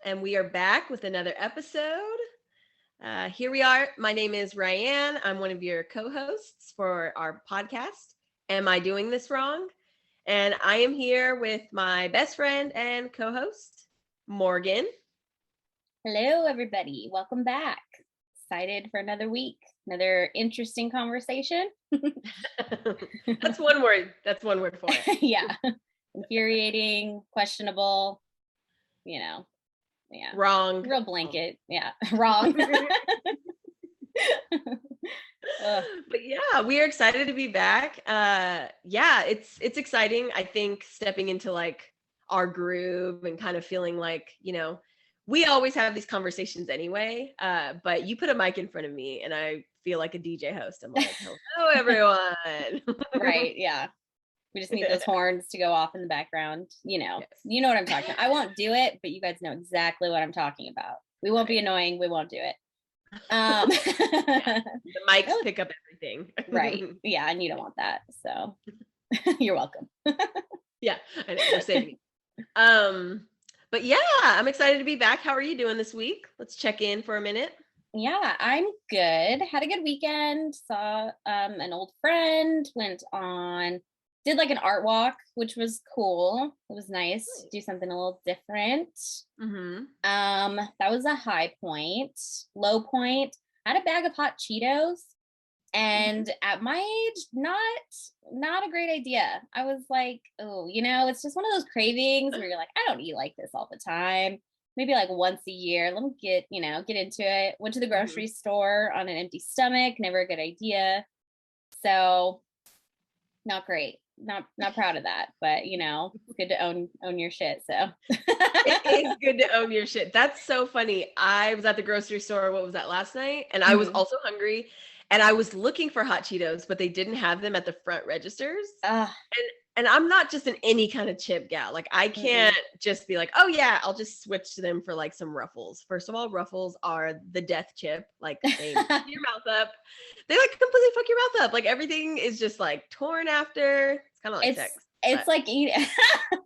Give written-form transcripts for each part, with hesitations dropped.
and we are back with another episode. Here we are. My name is Ryann. I'm one of your co-hosts for our podcast, Am I Doing This Wrong? And I am here with my best friend and co-host, Morgan. Hello, everybody. Welcome back. Excited for another week, another interesting conversation. That's one word. That's one word for it. Yeah. Infuriating, questionable, Wrong. Real blanket. Yeah. Wrong. But yeah, we are excited to be back. It's exciting. I think stepping into like our groove and kind of feeling like, we always have these conversations anyway, but you put a mic in front of me and I feel like a DJ host. I'm like, hello, everyone. Right. Yeah. We just need those horns to go off in the background. Yes. You know what I'm talking about. I won't do it, but you guys know exactly what I'm talking about. We won't be annoying. We won't do it. The mics pick up everything. Right. Yeah. And you don't want that. So you're welcome. Yeah. I know. We're saving it. But yeah, I'm excited to be back. How are you doing this week? Let's check in for a minute. Yeah, I'm good. Had a good weekend. Saw an old friend, did like an art walk, which was cool. It was nice to do something a little different. Mm-hmm. That was a high point. Low point, I had a bag of hot Cheetos. And at my age, not a great idea. I was like, oh, it's just one of those cravings where you're like, I don't eat like this all the time. Maybe like once a year. Let me get into it. Went to the grocery store on an empty stomach. Never a good idea. So not great. Not proud of that, but it's good to own your shit. So it is good to own your shit. That's so funny. I was at the grocery store. What was that, last night? And I was also hungry. And I was looking for hot Cheetos, but they didn't have them at the front registers. And I'm not just an any kind of chip gal. Like I can't just be like, oh yeah, I'll just switch to them for like some Ruffles. First of all, Ruffles are the death chip. Like they fuck your mouth up. They like completely fuck your mouth up. Like everything is just like torn after. It's kind of like sex. It's like eating.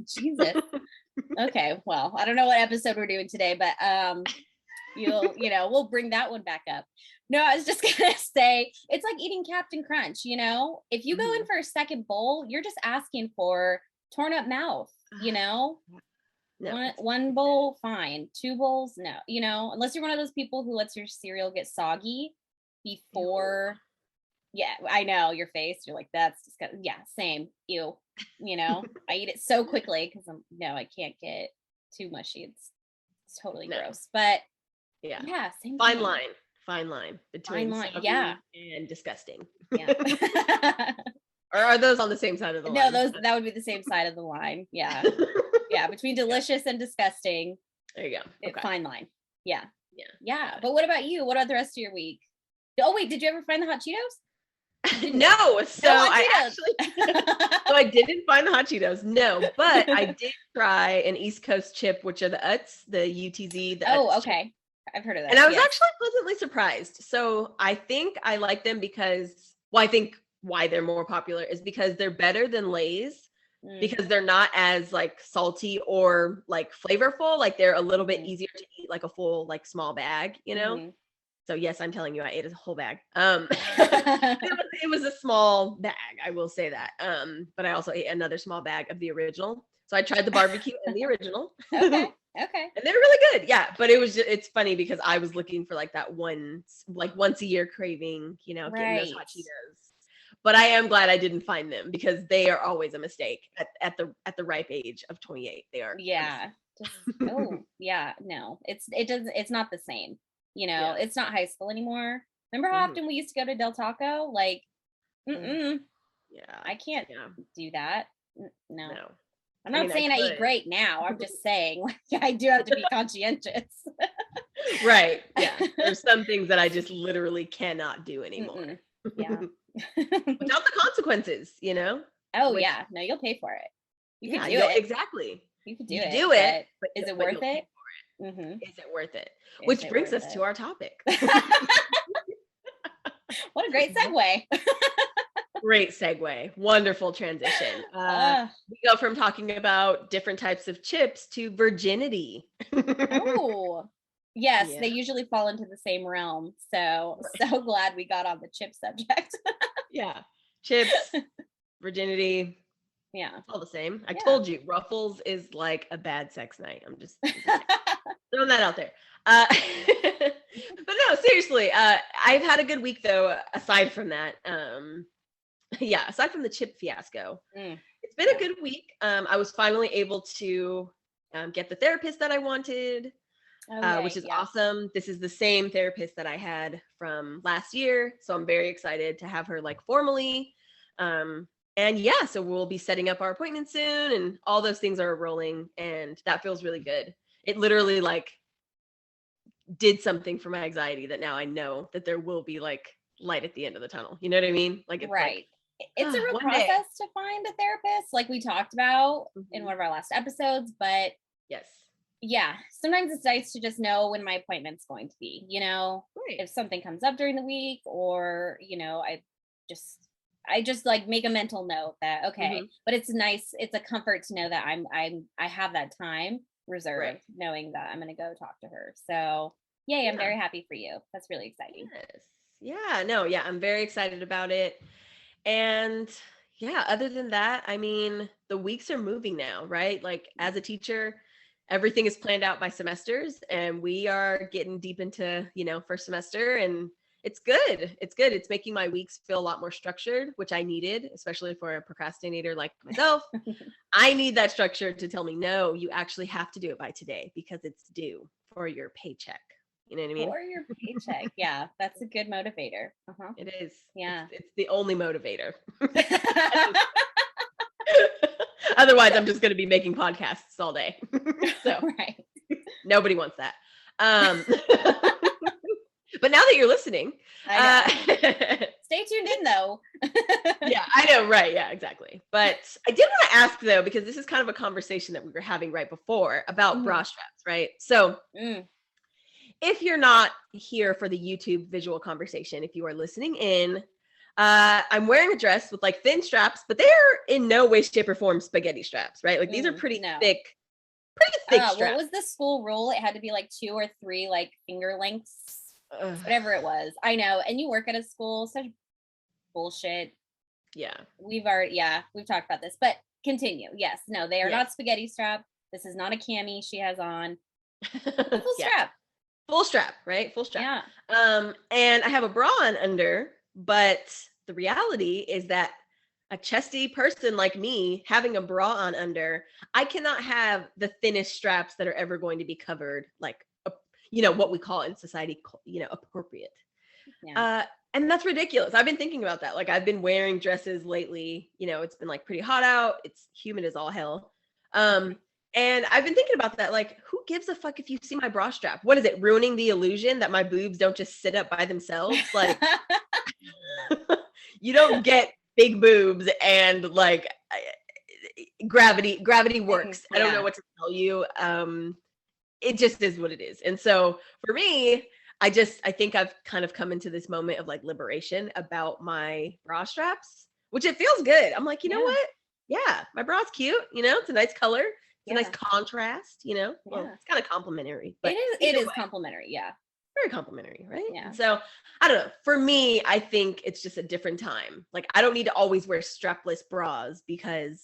Jesus. Okay. Well, I don't know what episode we're doing today, but we'll bring that one back up. No, I was just gonna say it's like eating Captain Crunch. If you go in for a second bowl, you're just asking for torn up mouth. No. One bowl, fine. Two bowls, no. Unless you're one of those people who lets your cereal get soggy before. Ew. Yeah, I know your face. You're like, that's disgusting. Yeah, same. Ew. I eat it so quickly because I can't get too mushy. It's totally gross. But yeah, same fine thing. line between soggy and disgusting. Yeah. Or are those on the same side of the line? No, that would be the same side of the line. Yeah. Yeah, between delicious and disgusting. There you go. Okay. Fine line. Yeah. But what about you? What about the rest of your week? Oh wait, did you ever find the hot Cheetos? No. So I didn't find the hot Cheetos. No, but I did try an East Coast chip, which are the UTZ, the UTZ. Okay. Chip. I've heard of that. And I was actually pleasantly surprised. So I think I like them because, I think why they're more popular is because they're better than Lay's because they're not as like salty or like flavorful. Like they're a little bit easier to eat, like a full, like small bag, So yes, I'm telling you, I ate a whole bag. It was a small bag, I will say that. But I also ate another small bag of the original. So I tried the barbecue and the original. Okay. And they're really good. Yeah. But it's funny because I was looking for like that once a year craving, getting those hot Cheetos. But I am glad I didn't find them because they are always a mistake at the ripe age of 28. They are. Yeah. No, it's not the same. It's not high school anymore. Remember how often we used to go to Del Taco? Like, Yeah. I can't do that. No. I'm not saying I eat great now. I'm just saying I do have to be conscientious. Right. Yeah. There's some things that I just literally cannot do anymore. Yeah. Without the consequences, Oh, yeah. No, you'll pay for it. You can do it. Exactly. You can do it. But is it worth it? Is it worth it? Which brings us to our topic. What a great segue. Great segue. Wonderful transition. We go from talking about different types of chips to virginity. Oh, yes, Yeah. they usually fall into the same realm. So glad we got on the chip subject. Yeah. Chips, virginity, Yeah. all the same. I Yeah. told you, Ruffles is like a bad sex night. I'm just throwing that out there. But no, seriously, I've had a good week though, aside from that. Yeah, aside from the chip fiasco. It's been a good week. I was finally able to get the therapist that I wanted, which is awesome. This is the same therapist that I had from last year. So I'm very excited to have her like formally. And yeah, so we'll be setting up our appointment soon and all those things are rolling and that feels really good. It literally like did something for my anxiety that now I know that there will be like light at the end of the tunnel. You know what I mean? Like it's like it's a real one process day. to find a therapist, like we talked about in one of our last episodes, but yes. Yeah, sometimes it's nice to just know when my appointment's going to be, Right. if something comes up during the week or, I just like make a mental note that okay, but it's nice, it's a comfort to know that I have that time reserved knowing that I'm going to go talk to her. So, yay, I'm very happy for you. That's really exciting. Yes. Yeah, no, yeah, I'm very excited about it. And yeah, other than that, I mean, the weeks are moving now, right? Like as a teacher, everything is planned out by semesters and we are getting deep into, first semester and it's good. It's good. It's making my weeks feel a lot more structured, which I needed, especially for a procrastinator like myself. I need that structure to tell me, no, you actually have to do it by today because it's due for your paycheck. You know what I mean? Or your paycheck. Yeah, that's a good motivator. It is. Yeah. It's the only motivator. Otherwise, I'm just going to be making podcasts all day. So nobody wants that. But now that you're listening, stay tuned in though. Yeah, I know. Right. Yeah, exactly. But I did want to ask though, because this is kind of a conversation that we were having right before about bra straps, right? So if you're not here for the YouTube visual conversation, if you are listening in, I'm wearing a dress with like thin straps, but they're in no way, shape, or form spaghetti straps, right? Like these are pretty thick straps. What was the school rule? It had to be like 2 or 3 like finger lengths, whatever it was. I know. And you work at a school, such bullshit. Yeah. We've talked about this, but continue. Yes. No, they are not spaghetti strap. This is not a cami she has on. Full strap. Full strap, right? Full strap. Yeah. And I have a bra on under, but the reality is that a chesty person like me having a bra on under, I cannot have the thinnest straps that are ever going to be covered, like, what we call in society, appropriate. Yeah. And that's ridiculous. I've been thinking about that. Like I've been wearing dresses lately, it's been like pretty hot out. It's humid as all hell. And I've been thinking about that. Like, who gives a fuck if you see my bra strap? What is it? Ruining the illusion that my boobs don't just sit up by themselves? Like, you don't get big boobs and like gravity works. I don't know what to tell you. It just is what it is. And so for me, I think I've kind of come into this moment of like liberation about my bra straps, which it feels good. I'm like, you know what? Yeah, my bra's cute. It's a nice color. It's a nice contrast, Well, it's kind of complimentary. But it is complimentary. Yeah. Very complimentary, right? Yeah. So I don't know. For me, I think it's just a different time. Like I don't need to always wear strapless bras because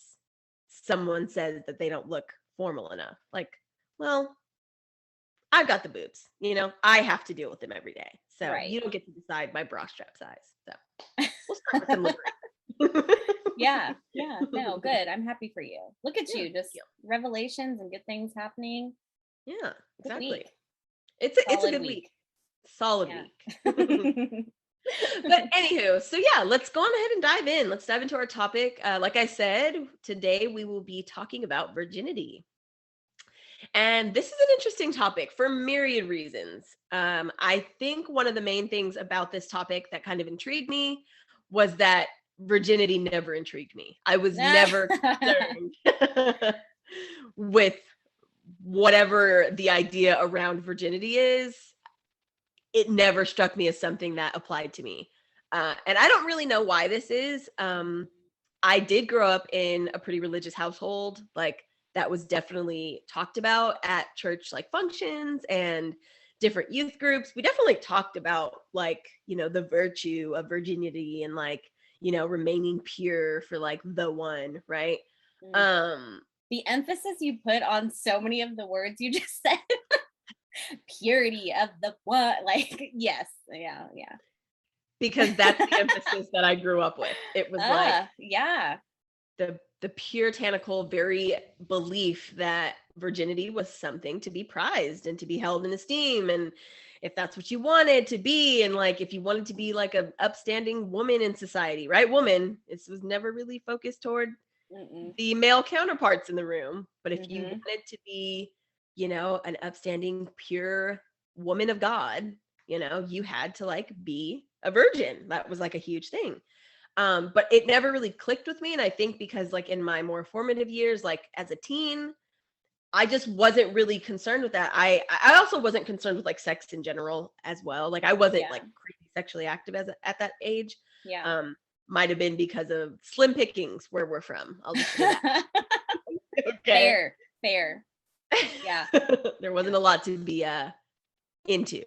someone says that they don't look formal enough. Like, well, I've got the boobs, I have to deal with them every day. So you don't get to decide my bra strap size. So we'll start with some liberation. Yeah. No, good. I'm happy for you. Look at you, just revelations and good things happening. Yeah, exactly. It's a good week. Solid week. But anywho, so yeah, let's go on ahead and dive in. Let's dive into our topic. Like I said, today we will be talking about virginity. And this is an interesting topic for myriad reasons. I think one of the main things about this topic that kind of intrigued me was that virginity never intrigued me. I was never concerned with whatever the idea around virginity is. It never struck me as something that applied to me. And I don't really know why this is. I did grow up in a pretty religious household. Like that was definitely talked about at church, like functions and different youth groups. We definitely talked about like, the virtue of virginity and like, remaining pure for like the one, right? Mm. Um, The emphasis you put on so many of the words you just said. Purity of the what? Like, yes. Yeah. Yeah. because that's the emphasis that I grew up with. It was like Yeah. the puritanical very belief that virginity was something to be prized and to be held in esteem, and if that's what you wanted to be, and like if you wanted to be like a upstanding woman in society, right? Woman, this was never really focused toward Mm-mm. the male counterparts in the room, but if you Mm-hmm. wanted to be, an upstanding pure woman of God, you had to like be a virgin. That was like a huge thing. But it never really clicked with me. And I think because like in my more formative years, like as a teen, I just wasn't really concerned with that. I also wasn't concerned with like sex in general as well. Like I wasn't Yeah. like crazy sexually active at that age. Yeah. Um, might have been because of slim pickings where we're from. I'll just say that. Okay. Fair. Yeah. There wasn't Yeah. a lot to be into.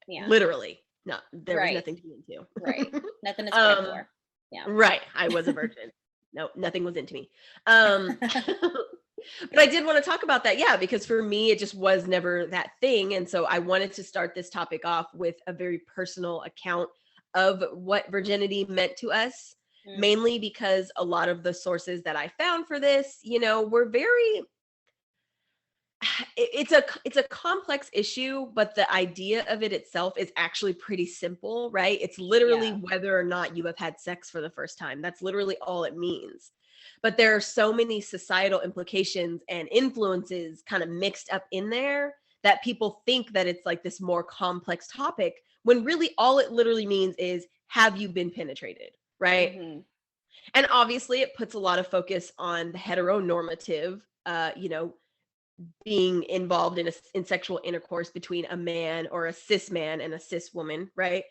Yeah. Literally. No, there was Right. nothing to be into. Right. Nothing to spread um for. Yeah. Right. I was a virgin. No, nothing was into me. But I did want to talk about that. Yeah, because for me, it just was never that thing. And so I wanted to start this topic off with a very personal account of what virginity meant to us, Mm. mainly because a lot of the sources that I found for this, were very it's a complex issue, but the idea of it itself is actually pretty simple, right? It's literally Yeah. whether or not you have had sex for the first time. That's literally all it means. But there are so many societal implications and influences kind of mixed up in there that people think that it's like this more complex topic when really all it literally means is, have you been penetrated, right? Mm-hmm. And obviously it puts a lot of focus on the heteronormative, being involved in sexual intercourse between a man or a cis man and a cis woman, right?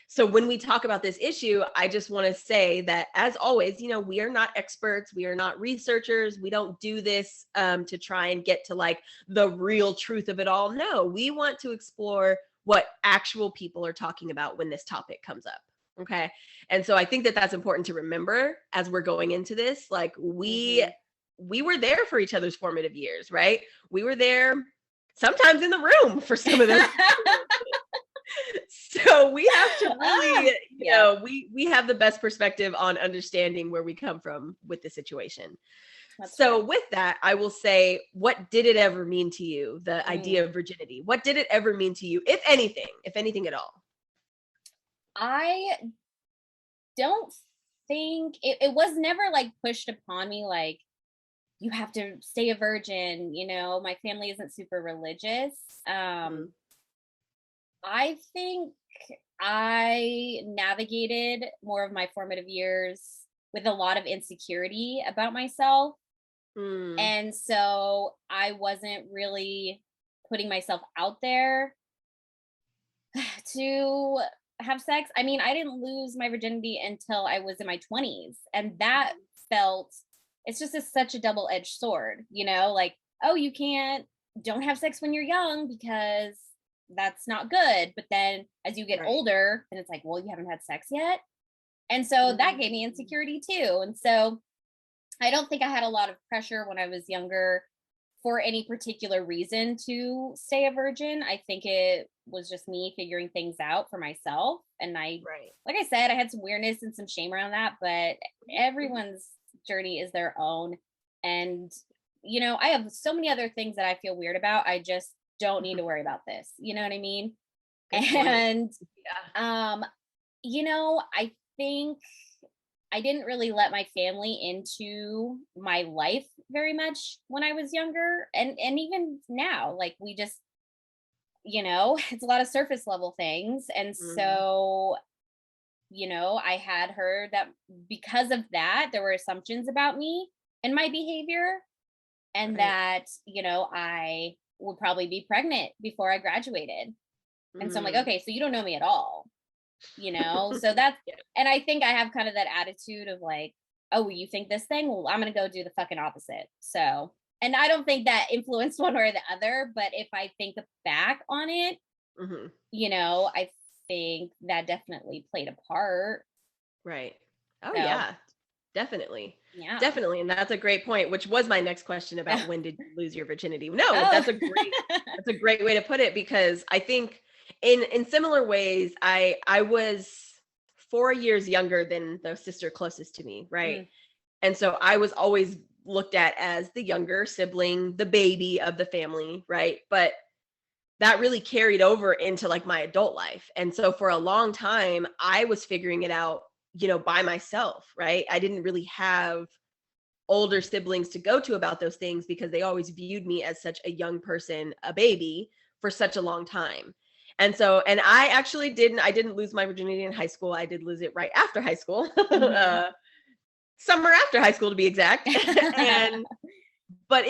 So when we talk about this issue, I just want to say that as always, we are not experts, we are not researchers, we don't do this to try and get to like the real truth of it all. No, we want to explore what actual people are talking about when this topic comes up. Okay. And so I think that that's important to remember as we're going into this. Like we were there for each other's formative years, right? We were there sometimes in the room for some of those. So we have to really, we have the best perspective on understanding where we come from with the situation. That's so right. with that, I will say, what did it ever mean to you, the idea of virginity? What did it ever mean to you, if anything at all? I don't think it was never like pushed upon me like you have to stay a virgin. My family isn't super religious. I think I navigated more of my formative years with a lot of insecurity about myself. Mm, And so I wasn't really putting myself out there to have sex. I mean, I didn't lose my virginity until I was in my 20s. And that felt, it's just such a double edged sword, like, oh, don't have sex when you're young because that's not good. But then as you get right. older, then it's like, well, you haven't had sex yet. And so that gave me insecurity too. And so I don't think I had a lot of pressure when I was younger for any particular reason to stay a virgin. I think it was just me figuring things out for myself. And Right. like I said, I had some weirdness and some shame around that, but everyone's journey is their own. And, I have so many other things that I feel weird about. I just don't need to worry about this. You know what I mean? Good point. And, Yeah. I think I didn't really let my family into my life very much when I was younger. And even now, like we just, it's a lot of surface level things. And so, I had heard that because of that, there were assumptions about me and my behavior, and that, I would probably be pregnant before I graduated. And so I'm like, okay, so you don't know me at all. So that's, Yeah. and I think I have kind of that attitude of like, oh, you think this thing? Well, I'm going to go do the fucking opposite. So, and I don't think that influenced one or the other, but if I think back on it, Hmm. I think that definitely played a part. Right. Oh So, yeah, definitely. yeah. Definitely. And that's a great point, which was my next question about when did you lose your virginity? No, Oh. that's a great way to put it, because I think in similar ways, I was 4 years younger than the sister closest to me, right? Mm, And so I was always looked at as the younger sibling, the baby of the family, right? But that really carried over into like my adult life. And so for a long time, I was figuring it out, by myself, right? I didn't really have older siblings to go to about those things because they always viewed me as such a young person, a baby, for such a long time. And so, and I didn't lose my virginity in high school. I did lose it right after high school, mhm. summer after high school to be exact. And but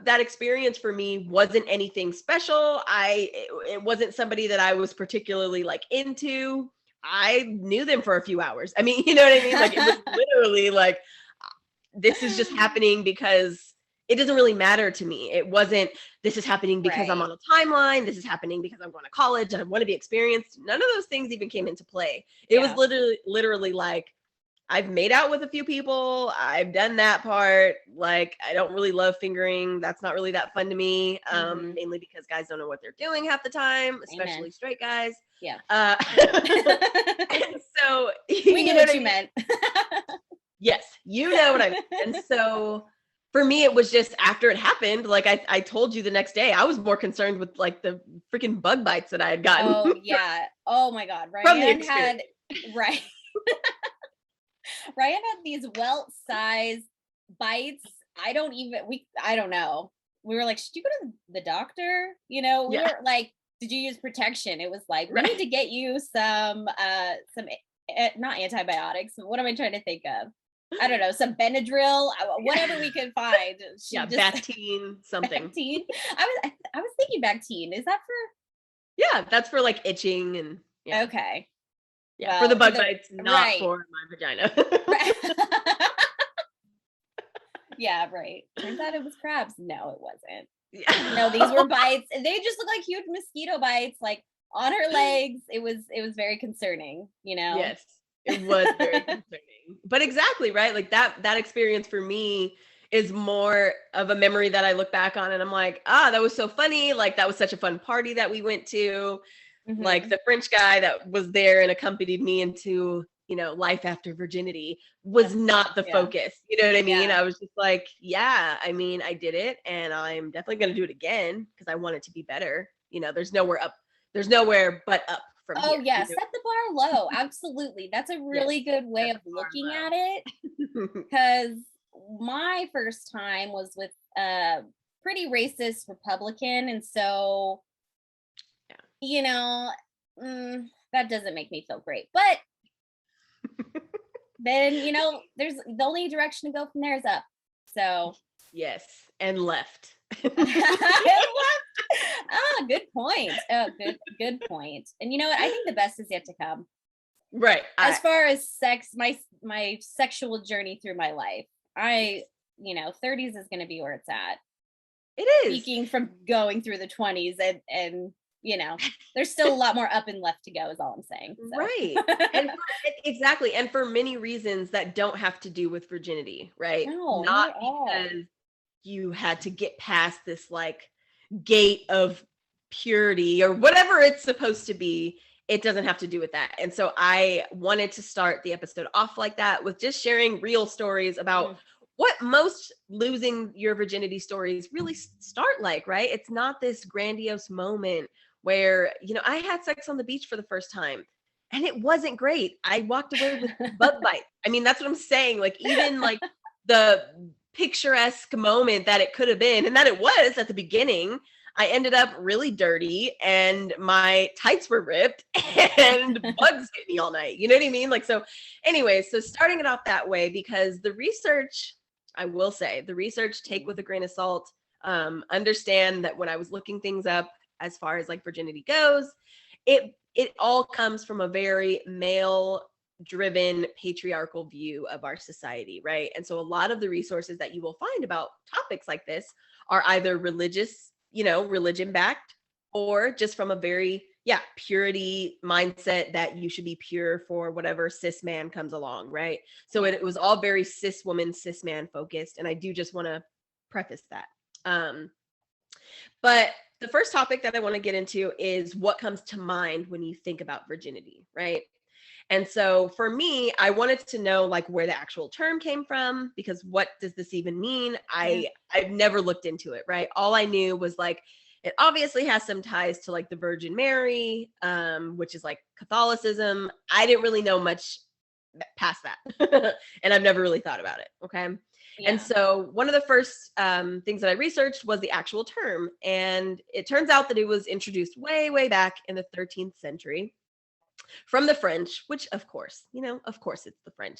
that experience for me wasn't anything special. It wasn't somebody that I was particularly like into. I knew them for a few hours. I mean, you know what I mean? Like it was literally like this is just happening because it doesn't really matter to me. It wasn't, this is happening because I'm Right. on a timeline. This is happening because I'm going to college and I want to be experienced. None of those things even came into play. It was Yeah. literally like, I've made out with a few people. I've done that part. Like, I don't really love fingering. That's not really that fun to me. Hmm. Mainly because guys don't know what they're doing half the time, Amen. especially straight guys. Yeah. Uh, and so, We knew know what what I you mean? meant. Yes, you know what I mean. And so for me, it was just after it happened, like I told you the next day, I was more concerned with like the freaking bug bites that I had gotten Oh, yeah. Oh my God. from the Ryann experience. had, right. Ryan had these welt-sized bites. I don't know. We were like, should you go to the doctor? We Yeah, were like, did you use protection? It was like, we need right. to get you some not antibiotics. What am I trying to think of? I don't know, some Benadryl, whatever we could find. She Yeah, just Bactine, something. Bactine. I was thinking Bactine. Is that Yeah, that's for like itching and for yeah. okay? Yeah, for the Well, bug either bites, not right. for my vagina. Right. Yeah, right. Turns out it was crabs. No, it wasn't. No, these Yeah. were bites. They just look like huge mosquito bites, like on her legs. It was very concerning. Yes, it was very concerning. But exactly, right? Like that experience for me is more of a memory that I look back on and I'm like, that was so funny. Like that was such a fun party that we went to. Like Hmm. the French guy that was there and accompanied me into, life after virginity was not the Yeah. focus. You know what I mean? Yeah. I was just like, yeah, I mean, I did it and I'm definitely going to do it again because I want it to be better. There's nowhere but up from Oh, here. yeah. Set the bar low. Absolutely. That's a Yes. really good way Set of the looking bar at it. low. Because my first time was with a pretty racist Republican. And so, Yeah. you know, that doesn't make me feel great. But then, there's the only direction to go from there is up. So Yes. And left. I left. Good point. Good point. And you know what? I think the best is yet to come. Right. As far as sex, my sexual journey through my life, Yes, 30s is going to be where it's at. it is. Speaking from going through the 20s, and there's still a lot more up and left to go. Is all I'm saying. Right. And exactly. And for many reasons that don't have to do with virginity, right? No, Not not at all. because you had to get past this like gate of purity or whatever it's supposed to be. It doesn't have to do with that. And so I wanted to start the episode off like that with just sharing real stories about Mm, what most losing your virginity stories really start like, right? It's not this grandiose moment where, I had sex on the beach for the first time and it wasn't great. I walked away with bug bites. I mean, that's what I'm saying. Like, even like the picturesque moment that it could have been, and that it was at the beginning, I ended up really dirty and my tights were ripped and bugs hit me all night. You know what I mean? Like, so anyway, so starting it off that way, because the research, I will say, the research take with a grain of salt. Understand that when I was looking things up as far as like virginity goes, it it all comes from a very male driven patriarchal view of our society, right? And so a lot of the resources that you will find about topics like this are either religious, religion backed, or just from a very, purity mindset that you should be pure for whatever cis man comes along, right? So it was all very cis woman, cis man focused. And I do just want to preface that. But the first topic that I want to get into is what comes to mind when you think about virginity, right? And so for me, I wanted to know like where the actual term came from, because what does this even mean? I've never looked into it, right? All I knew was like, it obviously has some ties to like the Virgin Mary, which is like Catholicism. I didn't really know much past that. And I've never really thought about it. Okay. Yeah. And so one of the first things that I researched was the actual term. And it turns out that it was introduced way, way back in the 13th century from the French, which of course, of course it's the French.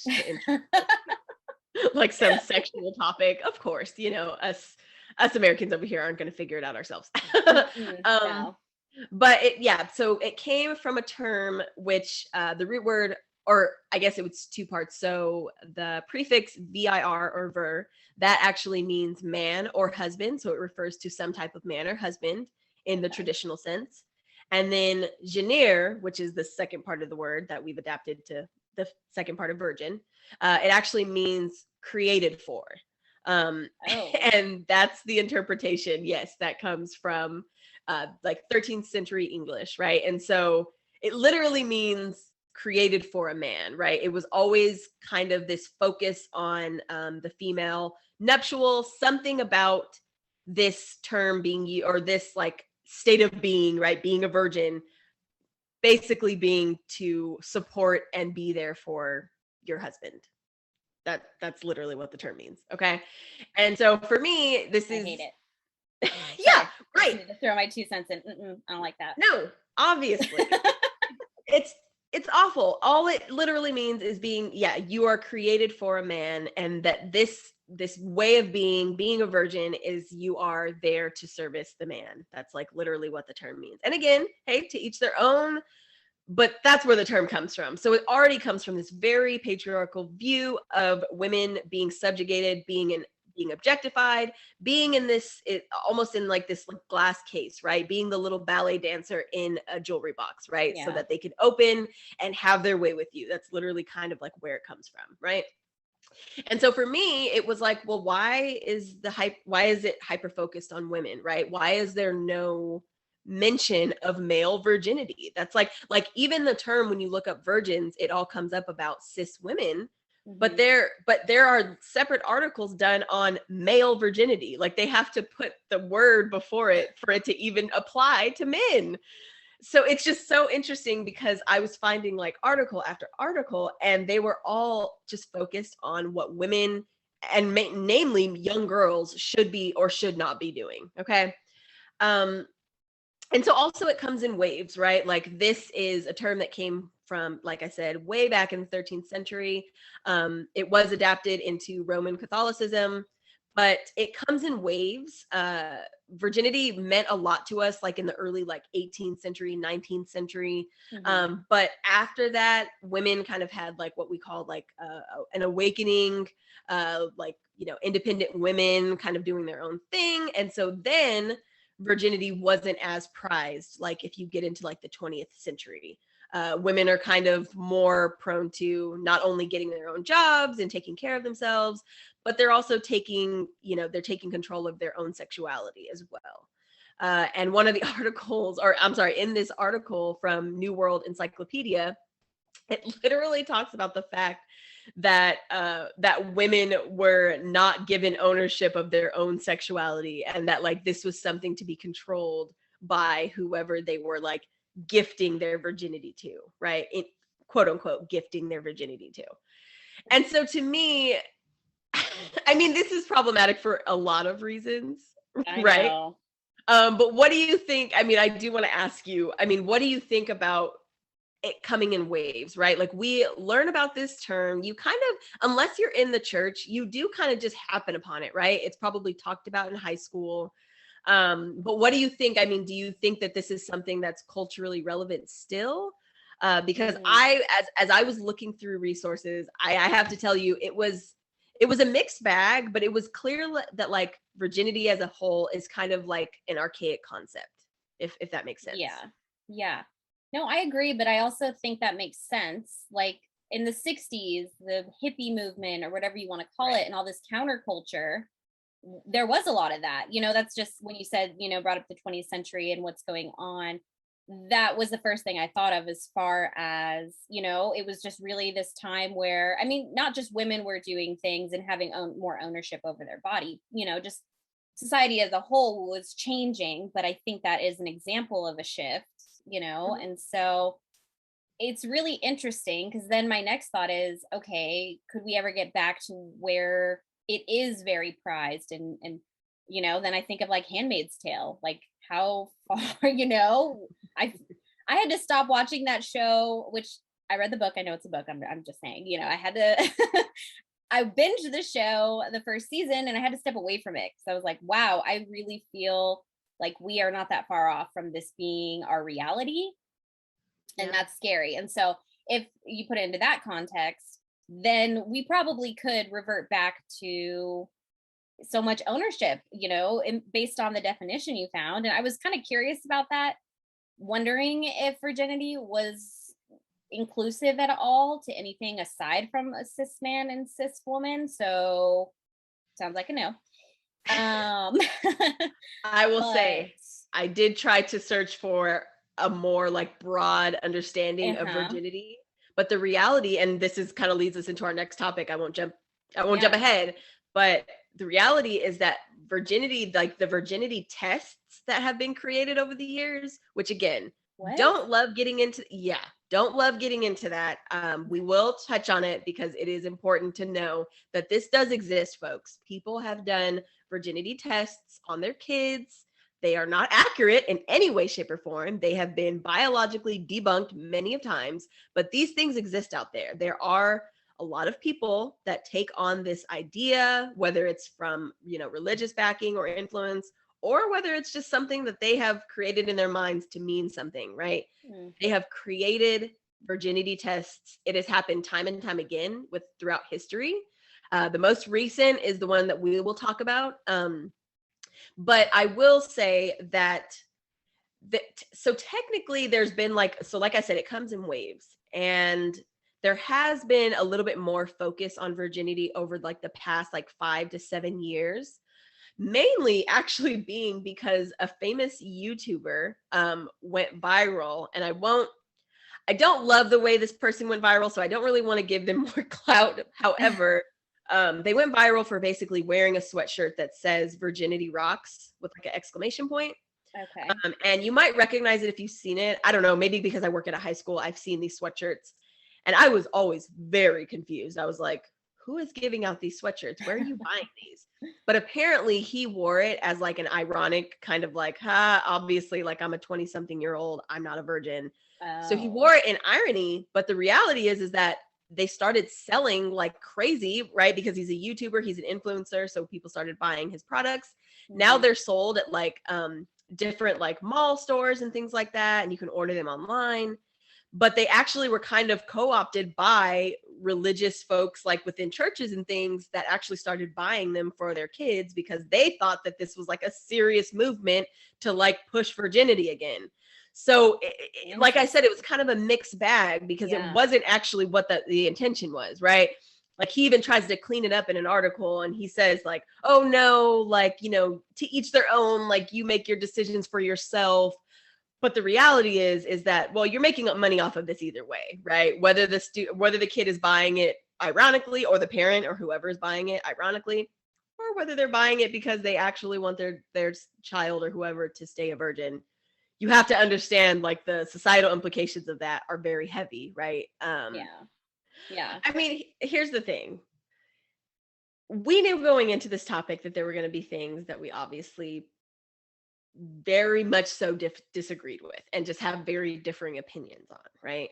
Like some sexual topic. Of course, us Americans over here aren't going to figure it out ourselves. No. But so it came from a term which the root word, or I guess it was two parts. So the prefix vir or ver, that actually means man or husband. So it refers to some type of man or husband in the traditional sense. And then genere, which is the second part of the word that we've adapted to the second part of virgin, it actually means created for. And that's the interpretation, yes, that comes from like 13th century English, right? And so it literally means created for a man, right? It was always kind of this focus on the female nuptial, something about this term being, or this like state of being, right? Being a virgin, basically being to support and be there for your husband. That's literally what the term means. Okay. And so for me, this is. I hate it. Yeah, right. I need to throw my 2 cents in. I don't like that. No, obviously. It's awful. All it literally means is being, you are created for a man, and that this way of being a virgin is you are there to service the man. That's like literally what the term means. And again, hey, to each their own, but that's where the term comes from. So it already comes from this very patriarchal view of women being subjugated, being objectified, being in this, almost in like this like glass case, right? Being the little ballet dancer in a jewelry box, right? So that they could open and have their way with you. That's literally kind of like where it comes from, right? And so for me, it was like, well, why is it hyper focused on women, right? Why is there no mention of male virginity? That's like even the term, when you look up virgins, it all comes up about cis women. Mm-hmm. But there are separate articles done on male virginity. Like they have to put the word before it for it to even apply to men. So it's just so interesting, because I was finding like article after article, and they were all just focused on what women, and namely young girls, should be or should not be doing. Okay. And so also it comes in waves, right? Like this is a term that came from, like I said, way back in the 13th century. It was adapted into Roman Catholicism, but it comes in waves. Virginity meant a lot to us, like in the early, like 18th century, 19th century. Mm-hmm. But after that, women kind of had like what we call like an awakening, like, independent women kind of doing their own thing. And so then virginity wasn't as prized. Like if you get into like the 20th century, women are kind of more prone to not only getting their own jobs and taking care of themselves, but they're also taking control of their own sexuality as well. And one of the articles, in this article from New World Encyclopedia, it literally talks about the fact that women were not given ownership of their own sexuality, and that like this was something to be controlled by whoever they were like gifting their virginity to, right? Quote unquote gifting their virginity to. And so to me, I mean, this is problematic for a lot of reasons, right? But what do you think? I mean, I do want to ask you, what do you think about it coming in waves, right? Like we learn about this term, you kind of, unless you're in the church, you do kind of just happen upon it, right? It's probably talked about in high school. But what do you think? I mean, do you think that this is something that's culturally relevant still? Because as I was looking through resources, I have to tell you, it was a mixed bag, but it was clear that like virginity as a whole is kind of like an archaic concept, if that makes sense. Yeah. Yeah. No, I agree, but I also think that makes sense. Like in the 60s, the hippie movement or whatever you want to call it, and all this counterculture, there was a lot of that. That's just when you said, brought up the 20th century and what's going on. That was the first thing I thought of as far as, it was just really this time where, I mean, not just women were doing things and having more ownership over their body, just society as a whole was changing. But I think that is an example of a shift, and so it's really interesting because then my next thought is, okay, could we ever get back to where it is very prized and then I think of like Handmaid's Tale, like how far, I had to stop watching that show, which I read the book. I know it's a book. I'm just saying, I had to I binged the show the first season and I had to step away from it because I was like, wow, I really feel like we are not that far off from this being our reality. And that's scary. And so if you put it into that context, then we probably could revert back to so much ownership, based on the definition you found. And I was kind of curious about that, wondering if virginity was inclusive at all to anything aside from a cis man and cis woman. So sounds like a no. I will say I did try to search for a more like broad understanding of virginity, but the reality, and this is kind of leads us into our next topic. I won't jump ahead, but the reality is that virginity, like the virginity tests that have been created over the years, which again, don't love getting into that. We will touch on it because it is important to know that this does exist, folks. People have done virginity tests on their kids. They are not accurate in any way, shape, or form. They have been biologically debunked many of times, but these things exist out there. There are a lot of people that take on this idea, whether it's from, religious backing or influence, or whether it's just something that they have created in their minds to mean something, right? Mm-hmm. They have created virginity tests. It has happened time and time again throughout history. The most recent is the one that we will talk about. But I will say that so technically there's been like I said, it comes in waves, and there has been a little bit more focus on virginity over like the past like 5 to 7 years, mainly actually being because a famous YouTuber went viral, and I don't love the way this person went viral, so I don't really want to give them more clout. However, they went viral for basically wearing a sweatshirt that says "Virginity Rocks" with like an exclamation point. Okay. And you might recognize it if you've seen it. I don't know, maybe because I work at a high school, I've seen these sweatshirts, and I was always very confused. I was like, who is giving out these sweatshirts? Where are you buying these? But apparently he wore it as like an ironic kind of like, obviously, like I'm a 20-something-year-old, I'm not a virgin. Oh. So he wore it in irony, but the reality is that they started selling like crazy, right? Because he's a YouTuber, he's an influencer, so people started buying his products. Mm-hmm. Now they're sold at like different like mall stores and things like that, and you can order them online. But they actually were kind of co-opted by religious folks like within churches and things that actually started buying them for their kids because they thought that this was like a serious movement to like push virginity again. So like I said, it was kind of a mixed bag because it wasn't actually what the intention was, right? Like he even tries to clean it up in an article, and he says like, oh no, like, to each their own, like you make your decisions for yourself. But the reality is that, well, you're making money off of this either way, right? Whether the kid is buying it ironically, or the parent or whoever is buying it ironically, or whether they're buying it because they actually want their child or whoever to stay a virgin. You have to understand like the societal implications of that are very heavy, right? Yeah. I mean, here's the thing. We knew going into this topic that there were going to be things that we obviously very much so disagreed with and just have very differing opinions on, right?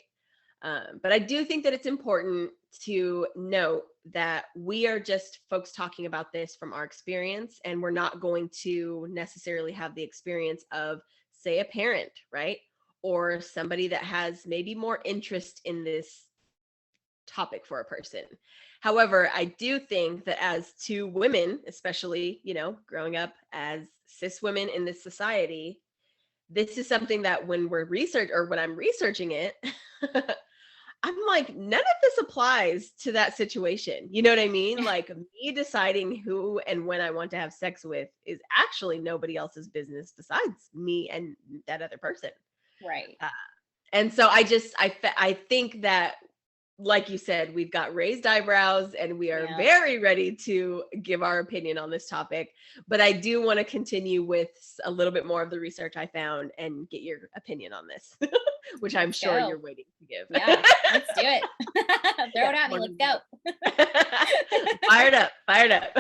But I do think that it's important to note that we are just folks talking about this from our experience, and we're not going to necessarily have the experience of, say, a parent, right? Or somebody that has maybe more interest in this topic for a person. However, I do think that as two women, especially, growing up as cis women in this society, this is something that when I'm researching it, I'm like, none of this applies to that situation. You know what I mean? Like, me deciding who and when I want to have sex with is actually nobody else's business besides me and that other person. Right. And so I think that, like you said, we've got raised eyebrows and we are very ready to give our opinion on this topic. But I do want to continue with a little bit more of the research I found and get your opinion on this, which I'm sure you're waiting to give. Yeah, let's do it. Throw it at me. Let's go. Fired up.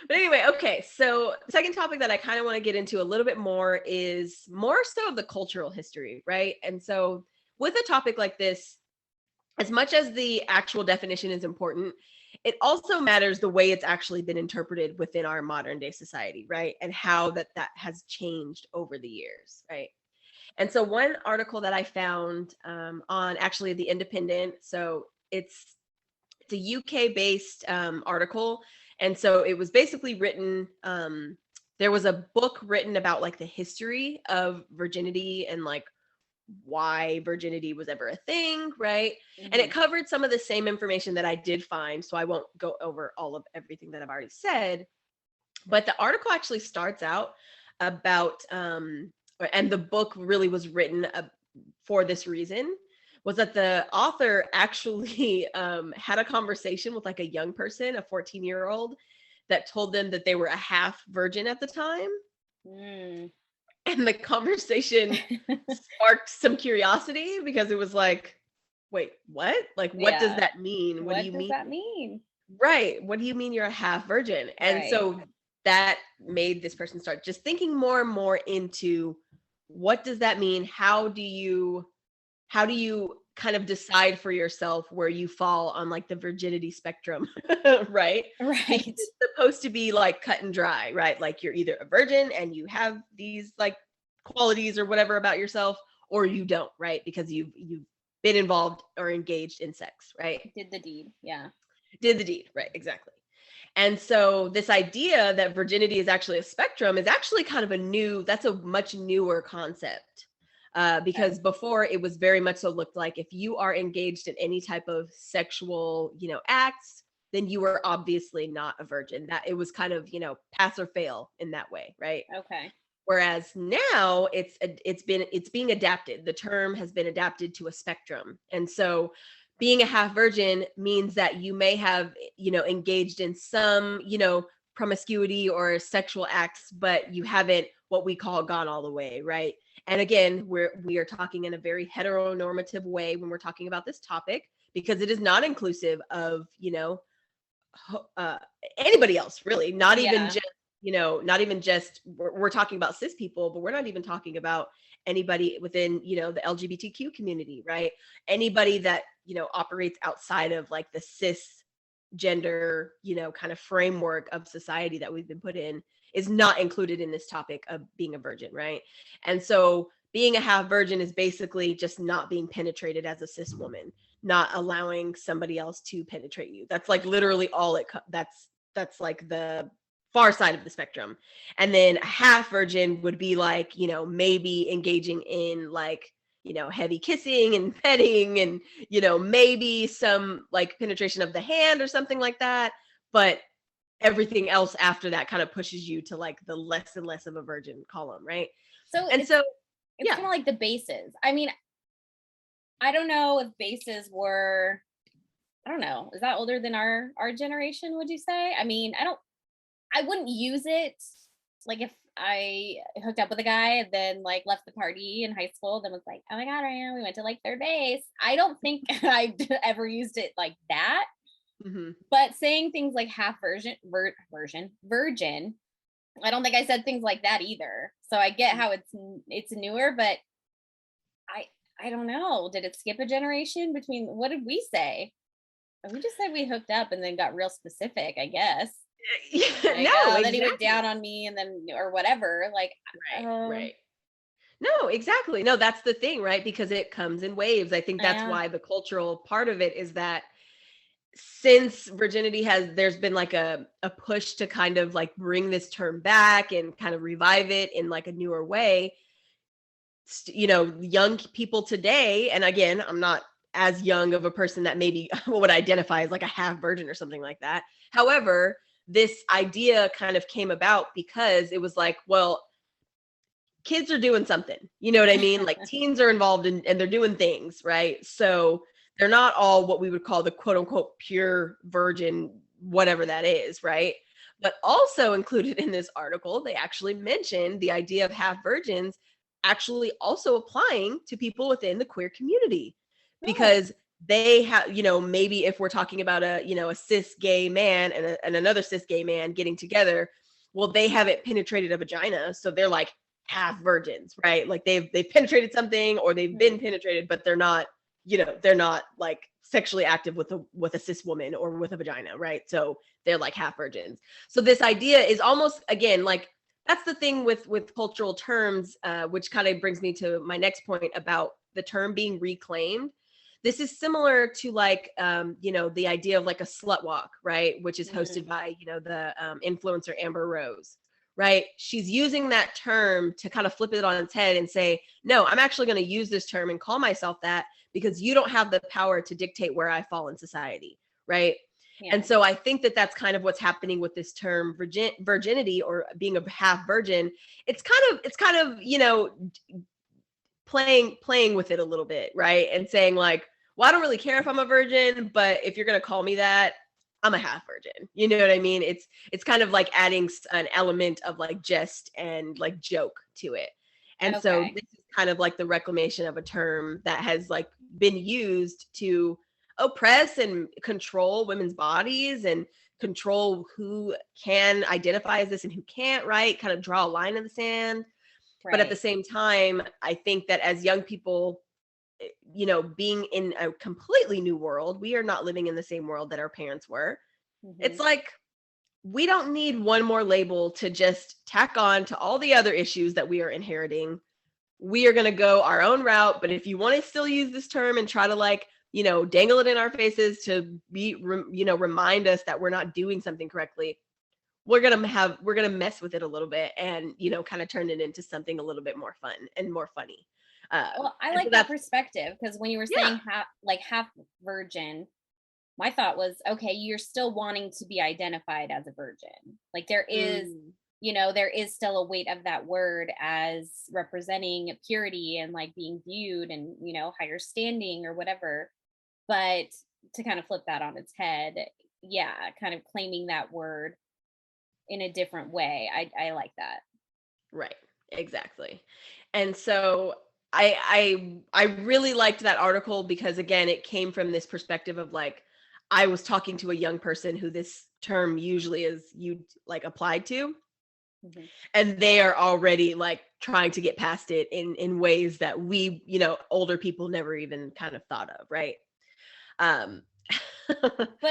But anyway, okay. So the second topic that I kind of want to get into a little bit more is more so of the cultural history, right? And so with a topic like this, as much as the actual definition is important, it also matters the way it's actually been interpreted within our modern day society, right? And how that has changed over the years, right? And so one article that I found on actually the Independent, so it's a UK based article. And so it was basically written, there was a book written about like the history of virginity and like why virginity was ever a thing, right? And it covered some of the same information that I did find, so I won't go over all of everything that I've already said. But the article actually starts out about, and the book really was written for this reason, was that the author actually had a conversation with like a young person, a 14-year-old, that told them that they were a half virgin at the time. And the conversation sparked some curiosity because it was like, wait, what? Like, what does that mean? What do you mean? What does that mean? Right. What do you mean you're a half virgin? And so that made this person start just thinking more and more into what does that mean? How do you kind of decide for yourself where you fall on like the virginity spectrum, right? Right. Because it's supposed to be like cut and dry, right? Like you're either a virgin and you have these like qualities or whatever about yourself, or you don't, right? Because you've been involved or engaged in sex, right? Did the deed, yeah. Did the deed, right? Exactly. And so this idea that virginity is actually a spectrum is actually kind of that's a much newer concept. Because before it was very much so looked like if you are engaged in any type of sexual, acts, then you were obviously not a virgin. That it was kind of, pass or fail in that way, right? Okay. Whereas now it's being adapted. The term has been adapted to a spectrum. And so being a half virgin means that you may have, engaged in some, promiscuity or sexual acts, but you haven't what we call gone all the way, right? And again, we are talking in a very heteronormative way when we're talking about this topic, because it is not inclusive of, anybody else, really. Not even just, we're talking about cis people, but we're not even talking about anybody within, the LGBTQ community, right? Anybody that, operates outside of like the cis gender, kind of framework of society that we've been put in is not included in this topic of being a virgin, right? And so being a half virgin is basically just not being penetrated as a cis woman, not allowing somebody else to penetrate you. That's like literally all that's like the far side of the spectrum. And then a half virgin would be like, maybe engaging in like, heavy kissing and petting and, maybe some like penetration of the hand or something like that. But everything else after that kind of pushes you to like the less and less of a virgin column, right? So it's kind of like the bases. I mean, I don't know if bases were, I don't know, is that older than our generation, would you say? I mean, I wouldn't use it like if I hooked up with a guy and then like left the party in high school, then was like, oh my God, Ryan, we went to like third base. I don't think I ever used it like that. But saying things like half virgin, I don't think I said things like that either. So I get how it's newer, but I don't know. Did it skip a generation between, what did we say? We just said we hooked up and then got real specific, I guess. Yeah, Like, no, oh, exactly. then he went down on me and then, or whatever. Like, Right. No, exactly. No, that's the thing, right? Because it comes in waves. I think that's yeah. why the cultural part of it is that since virginity there's been like a push to kind of like bring this term back and kind of revive it in like a newer way. Young people today, and again, I'm not as young of a person that maybe what would identify as like a half virgin or something like that. However, this idea kind of came about because it was like, well, kids are doing something, you know what I mean? Like teens are involved and they're doing things, right? So they're not all what we would call the quote unquote pure virgin, whatever that is, right? But also included in this article, they actually mentioned the idea of half virgins actually also applying to people within the queer community, because they have, maybe if we're talking about a cis gay man and another cis gay man getting together, well, they haven't penetrated a vagina, so they're like half virgins, right? Like they've penetrated something or they've been penetrated, but they're not, they're not like sexually active with a cis woman or with a vagina, right? So they're like half virgins. So this idea is almost, again, like that's the thing with cultural terms, which kind of brings me to my next point about the term being reclaimed. This is similar to like, the idea of like a slut walk, right? Which is hosted by, the influencer Amber Rose, right? She's using that term to kind of flip it on its head and say, no, I'm actually going to use this term and call myself that because you don't have the power to dictate where I fall in society, right? Yeah. And so I think that that's kind of what's happening with this term virginity or being a half virgin. It's kind of, playing with it a little bit, right? And saying like, well, I don't really care if I'm a virgin, but if you're going to call me that, I'm a half virgin. You know what I mean? It's kind of like adding an element of like jest and like joke to it. And so this is kind of like the reclamation of a term that has like been used to oppress and control women's bodies and control who can identify as this and who can't, right? Kind of draw a line in the sand. Right. But at the same time, I think that as young people, being in a completely new world, we are not living in the same world that our parents were. It's like, we don't need one more label to just tack on to all the other issues that we are inheriting. We are going to go our own route. But if you want to still use this term and try to like, dangle it in our faces to be, remind us that we're not doing something correctly, we're going to mess with it a little bit and, kind of turn it into something a little bit more fun and more funny. Well, I like that perspective, because when you were saying half virgin, my thought was, okay, you're still wanting to be identified as a virgin. Like there is, there is still a weight of that word as representing purity and like being viewed and, higher standing or whatever. But to kind of flip that on its head, kind of claiming that word in a different way. I like that. Right. Exactly. And so I really liked that article because again, it came from this perspective of like, I was talking to a young person who this term usually is like applied to. And they are already like trying to get past it in ways that we, older people never even kind of thought of. Right. But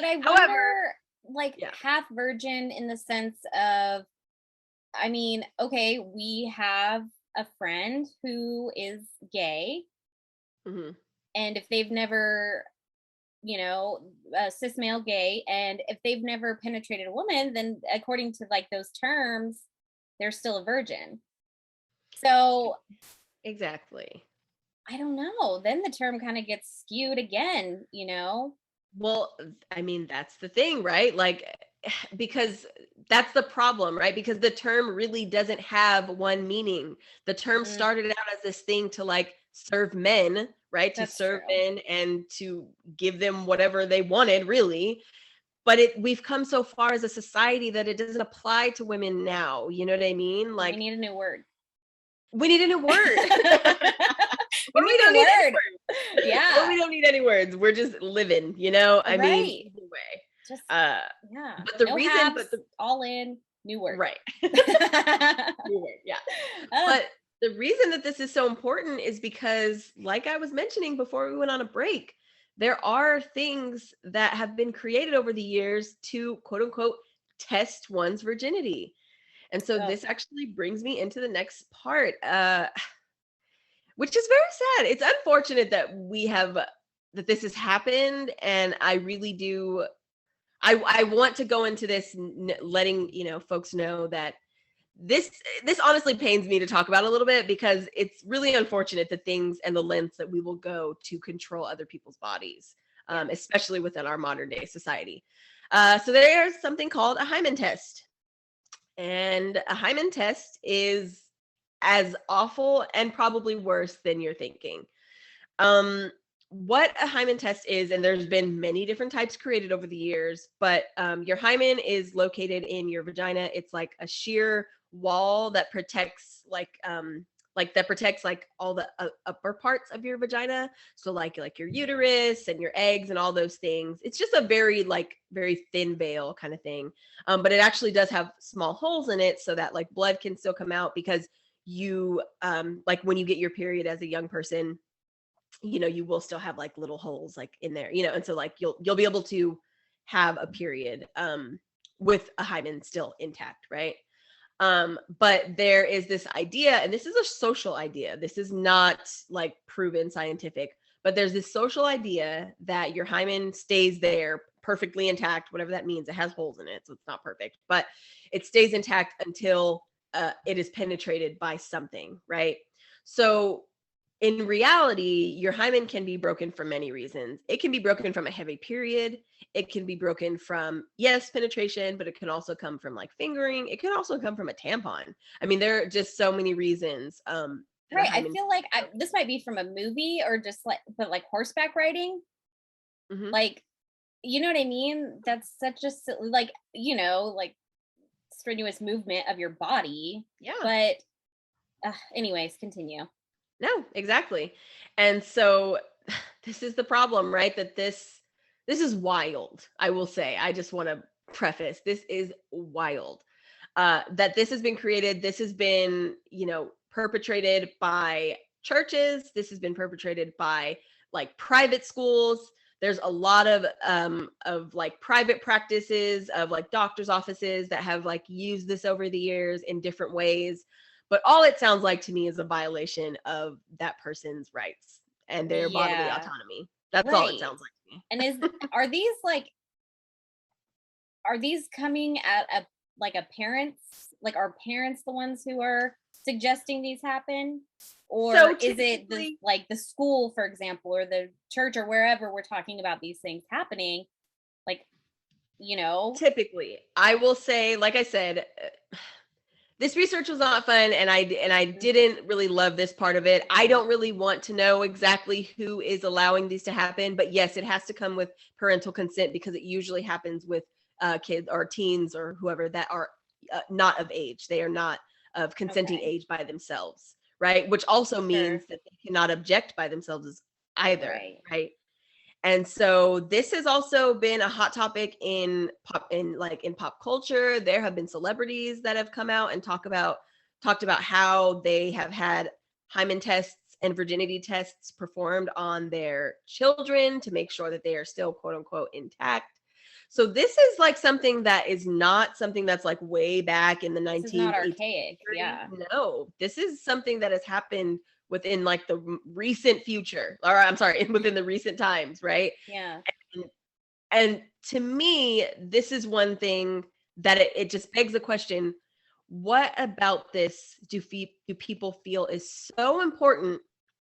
I wonder, half virgin in the sense of, I mean, okay, we have a friend who is gay. And if they've never, cis male gay, and if they've never penetrated a woman, then according to like those terms, they're still a virgin. So exactly. I don't know. Then the term kind of gets skewed again, Well, I mean, that's the thing, right? Like, because that's the problem, right? Because the term really doesn't have one meaning. The term started out as this thing to like serve men, right? That's to serve men and to give them whatever they wanted, really. But we've come so far as a society that it doesn't apply to women now. You know what I mean? Like, we need a new word. We need a new word. Or we don't need any words. Yeah. Or we don't need any words. We're just living, I mean, either way. Just, But the reason, all in, new word. Right. New word, yeah. The reason that this is so important is because, like I was mentioning before we went on a break, there are things that have been created over the years to quote unquote test one's virginity. And so Oh, this actually brings me into the next part, which is very sad. It's unfortunate that that this has happened. And I really do, I want to go into this letting, folks know that this this honestly pains me to talk about a little bit because it's really unfortunate the things and the lengths that we will go to control other people's bodies, yeah. especially within our modern day society. So there's something called a Hymen test, and a Hymen test is as awful and probably worse than you're thinking. Um, what a hymen test is, and there's been many different types created over the years, but your hymen is located in your vagina. It's like a sheer wall that protects that protects like all the upper parts of your vagina. So like your uterus and your eggs and all those things. It's just a very thin veil kind of thing. But it actually does have small holes in it so that like blood can still come out because you like when you get your period as a young person, you will still have like little holes like in there, and so like you'll be able to have a period with a hymen still intact, right? But there is this idea, and this is a social idea. This is not like proven scientific, but there's this social idea that your hymen stays there perfectly intact, whatever that means. It has holes in it, so it's not perfect, but it stays intact until it is penetrated by something, right? So in reality, your hymen can be broken for many reasons. It can be broken from a heavy period. It can be broken from, yes, penetration, but it can also come from like fingering. It can also come from a tampon. I mean, there are just so many reasons that a Right. I hymen. feel like this might be from a movie or just but like horseback riding. Mhm. Like, you know what I mean? That's such a like, like strenuous movement of your body. Yeah. But anyways, continue. No, exactly. And so this is the problem, right? That this is wild. I will say. I just want to preface this is wild. That this has been created. This has been, perpetrated by churches. This has been perpetrated by like private schools. There's a lot of like private practices of like doctors' offices that have like used this over the years in different ways. But all it sounds like to me is a violation of that person's rights and their bodily Yeah. autonomy. That's all it Right. sounds like to me. And are these like are these coming at a like a parents, like are parents the ones who are suggesting these happen, or So is it the typically, like the school, for example, or the church or wherever we're talking about these things happening, like, you know typically, I will say, like I said, this research was not fun, and I Mhm. didn't really love this part of it. I don't really want to know exactly who is allowing these to happen, but yes, it has to come with parental consent because it usually happens with kids or teens or whoever that are not of age. They are not of consenting Okay. age by themselves, right? Which also Sure. means that they cannot object by themselves either, Right. right? And so this has also been a hot topic in pop culture. There have been celebrities that have come out and talked about how they have had hymen tests and virginity tests performed on their children to make sure that they are still quote unquote intact. So this is like something that is not something that's like way back in the This is not 1918th archaic. century. Yeah. No, this is something that has happened within like the recent future, or I'm sorry, within the recent times, right? Yeah. And, and to me, this is one thing that it just begs the question: what about this do people feel is so important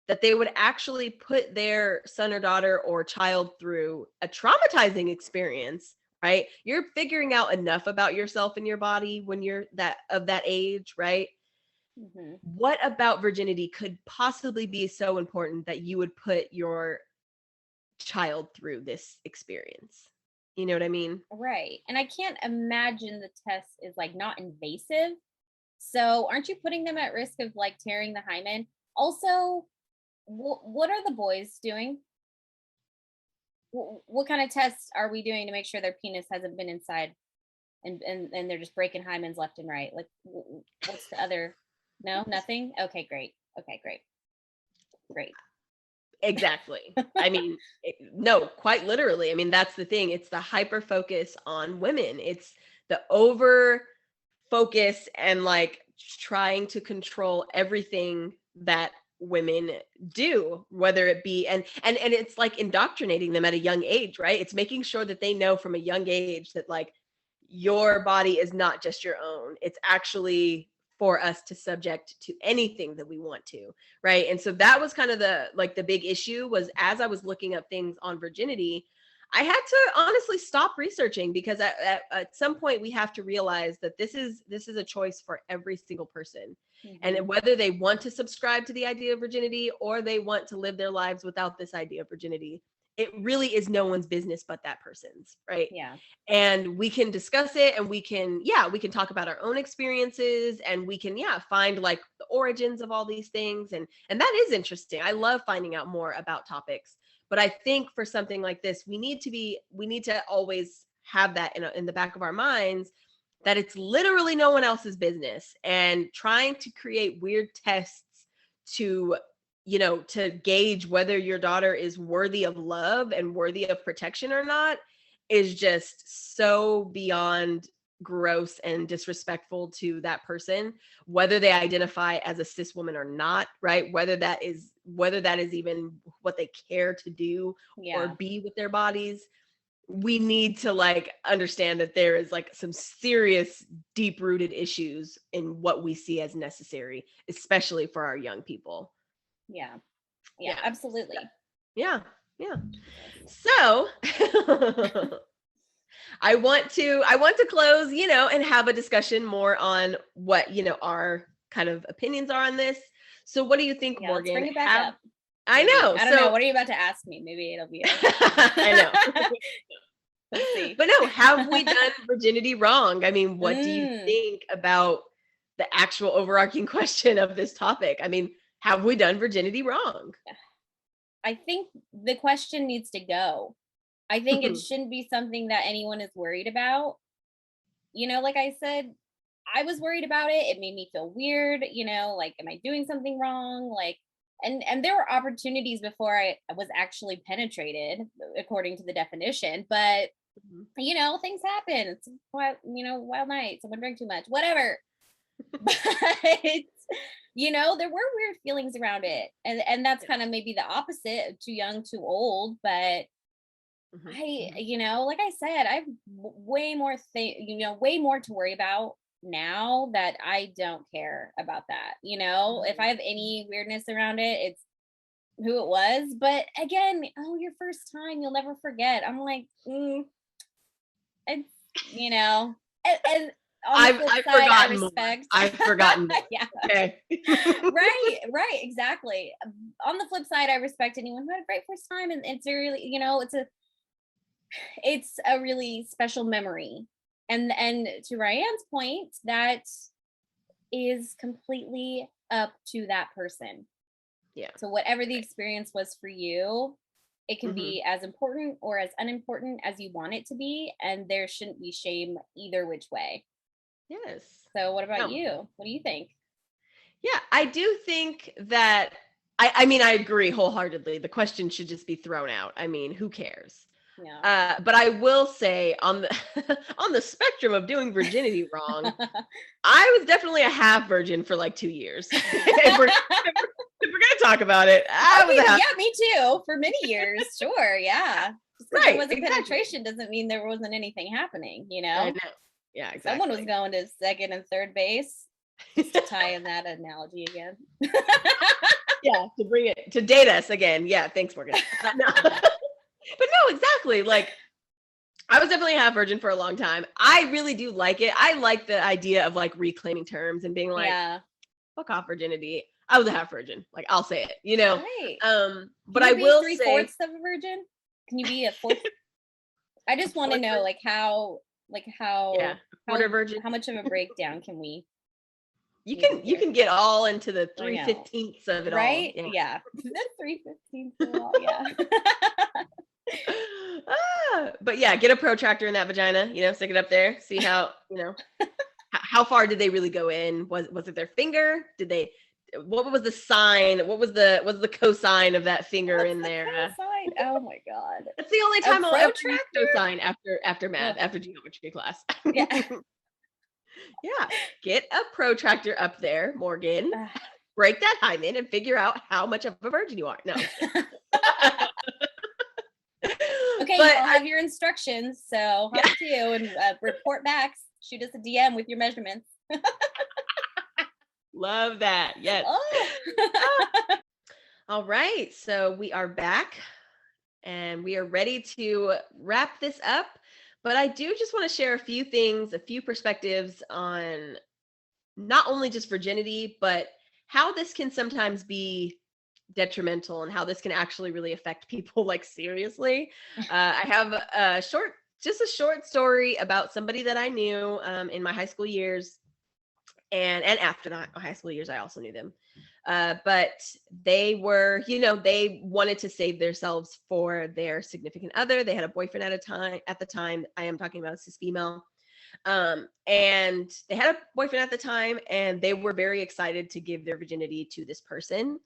that they would actually put their son or daughter or child through a traumatizing experience? Right? You're figuring out enough about yourself and your body when you're that age, right? Hmm. What about virginity could possibly be so important that you would put your child through this experience? You know what I mean? Right. And I can't imagine the test is like not invasive. So aren't you putting them at risk of like tearing the hymen? Also, what are the boys doing? What kind of tests are we doing to make sure their penis hasn't been inside, and they're just breaking hymens left and right? Like, what's the other No, nothing. Okay, great. Okay, great. Great. Exactly. I mean, no, quite literally. I mean, that's the thing. It's the hyper focus on women. It's the over focus and like trying to control everything that women do, whether it be and it's like indoctrinating them at a young age, right? It's making sure that they know from a young age that like your body is not just your own. It's actually for us to subject to anything that we want to, right? And so that was kind of the big issue was as I was looking up things on virginity, I had to honestly stop researching because at some point we have to realize that this is a choice for every single person. Mm-hmm. And whether they want to subscribe to the idea of virginity or they want to live their lives without this idea of virginity, it really is no one's business but that person's, right? Yeah. And we can discuss it and we can talk about our own experiences and we can find like the origins of all these things and that is interesting. I love finding out more about topics, but I think for something like this we need to always have that in the back of our minds that it's literally no one else's business, and trying to create weird tests to to gauge whether your daughter is worthy of love and worthy of protection or not is just so beyond gross and disrespectful to that person, whether they identify as a cis woman or not, right? Whether that is even what they care to do or be with their bodies. We need to like understand that there is like some serious deep rooted issues in what we see as necessary, especially for our young people. Yeah, absolutely. Yeah. So I want to close, and have a discussion more on what, our kind of opinions are on this. So what do you think, Morgan? Let's bring it back up. I know. I don't know. What are you about to ask me? Maybe it'll be. I know. Let's see. But no, have we done virginity wrong? I mean, what do you think about the actual overarching question of this topic? I mean, have we done virginity wrong? I think the question needs to go. I think it shouldn't be something that anyone is worried about. Like I said, I was worried about it. It made me feel weird, like, am I doing something wrong? Like, and there were opportunities before I was actually penetrated, according to the definition. But, things happen. It's, wild night. Someone drank too much, whatever. But, there were weird feelings around it. And that's kind of maybe the opposite of too young, too old. But I, like I said, I have way more way more to worry about now that I don't care about that. If I have any weirdness around it, it's who it was. But again, your first time, you'll never forget. I'm like, it's, and I've forgotten. I've forgotten. Yeah. Okay. right, exactly. On the flip side, I respect anyone who had a great first time, and it's really, it's a really special memory. And to Ryan's point, that is completely up to that person. Yeah. So whatever the experience was for you, it can be as important or as unimportant as you want it to be, and there shouldn't be shame either which way. Yes. So what about you? What do you think? Yeah, I do think that I mean, I agree wholeheartedly. The question should just be thrown out. I mean, who cares? Yeah. But I will say on the on the spectrum of doing virginity wrong, I was definitely a half virgin for like 2 years. if we're gonna talk about it, me too. For many years, sure, yeah. Just because there wasn't penetration doesn't mean there wasn't anything happening. I know. Yeah, exactly. Someone was going to second and third base. Just to tie in that analogy again. Yeah, to bring it to date us again. Yeah, thanks, Morgan. No. But no, exactly. Like, I was definitely a half virgin for a long time. I really do like it. I like the idea of like reclaiming terms and being like, fuck off virginity. I was a half virgin. Like, I'll say it, Right. But I will say 3/4 of a virgin. Can you be a fourth? I just want to know, like, how quarter virgin. How much of a breakdown can we? You can get all into the 3/15 of it right? all. Yeah. The 3/15 of it all. Yeah. But yeah, get a protractor in that vagina, stick it up there, see how how far did they really go in? Was it their finger? What was the sign? What was the cosine of that finger What's in the there? cosine? Oh my God. That's the only A time I'll ever use protractor? cosine after math, Ugh. after geometry class. Yeah. Yeah. Get a protractor up there, Morgan. Ugh. Break that hymen and figure out how much of a virgin you are. No, I'm just kidding. Okay, But you all have your instructions, so Yeah. hop to you and report back. Shoot us a DM with your measurements. Love that. Yes. Oh. All right. So we are back and we are ready to wrap this up. But I do just want to share a few things, a few perspectives on not only just virginity, but how this can sometimes be detrimental and how this can actually really affect people like seriously. I have just a short story about somebody that I knew in my high school years, and after that high school years, I also knew them. But they were, they wanted to save themselves for their significant other. They had a boyfriend at the time. I am talking about a cis female. And they had a boyfriend at the time, and they were very excited to give their virginity to this person.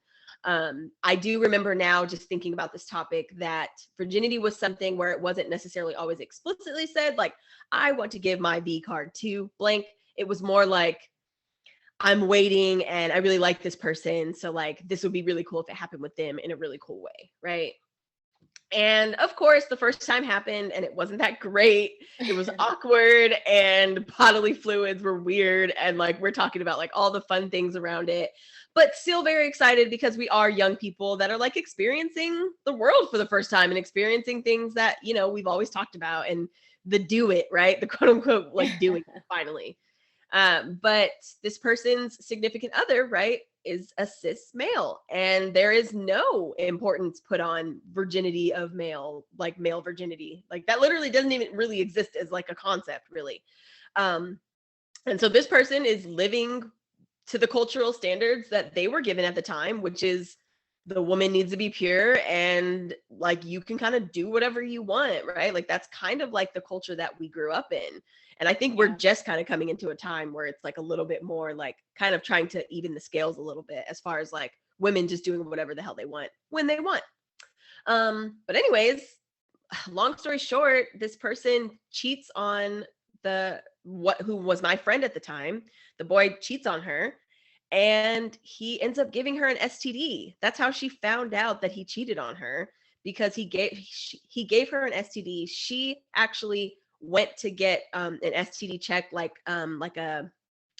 I do remember now, just thinking about this topic, that virginity was something where it wasn't necessarily always explicitly said, like, I want to give my V card to blank. It was more like, I'm waiting and I really like this person. So like, this would be really cool if it happened with them in a really cool way. Right. And of course, the first time happened and it wasn't that great. It was awkward and bodily fluids were weird. And like, we're talking about like all the fun things around it, but still very excited because we are young people that are like experiencing the world for the first time and experiencing things that, we've always talked about, and the do it, right? The quote unquote, like doing it finally. But this person's significant other, right, is a cis male, and there is no importance put on virginity of male, like male virginity. Like that literally doesn't even really exist as like a concept, really. And so this person is living to the cultural standards that they were given at the time, which is the woman needs to be pure and like you can kind of do whatever you want, right? Like that's kind of like the culture that we grew up in. And I think we're just kind of coming into a time where it's like a little bit more like kind of trying to even the scales a little bit as far as like women just doing whatever the hell they want when they want. But anyways, long story short, this person cheats on who was my friend at the time. The boy cheats on her and he ends up giving her an STD. That's how she found out that he cheated on her, because he gave her an STD. She actually went to get an STD check, it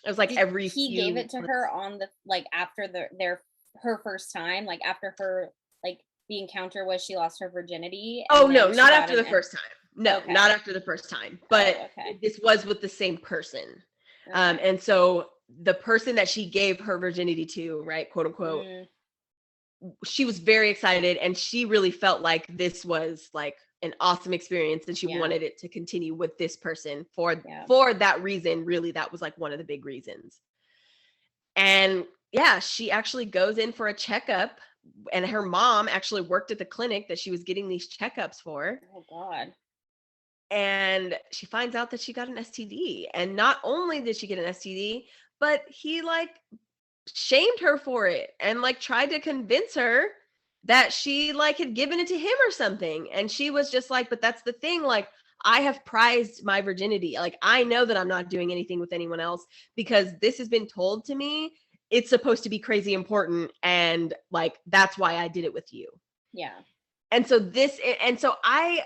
was like every he few gave it to months. her on the like after her first time, like after her like the encounter was she lost her virginity. Oh no, not after the first time. No, Okay. not after the first time. But this was with the same person. Okay. And so the person that she gave her virginity to, right, quote unquote, she was very excited and she really felt like this was like an awesome experience and she wanted it to continue with this person for that reason. Really, that was like one of the big reasons. And she actually goes in for a checkup, and her mom actually worked at the clinic that she was getting these checkups for. Oh God. And she finds out that she got an STD. And not only did she get an STD, but he like shamed her for it and like tried to convince her that she like had given it to him or something. And she was just like, but that's the thing, like I have prized my virginity. Like I know that I'm not doing anything with anyone else because this has been told to me. It's supposed to be crazy important, and like that's why I did it with you. Yeah. And so I,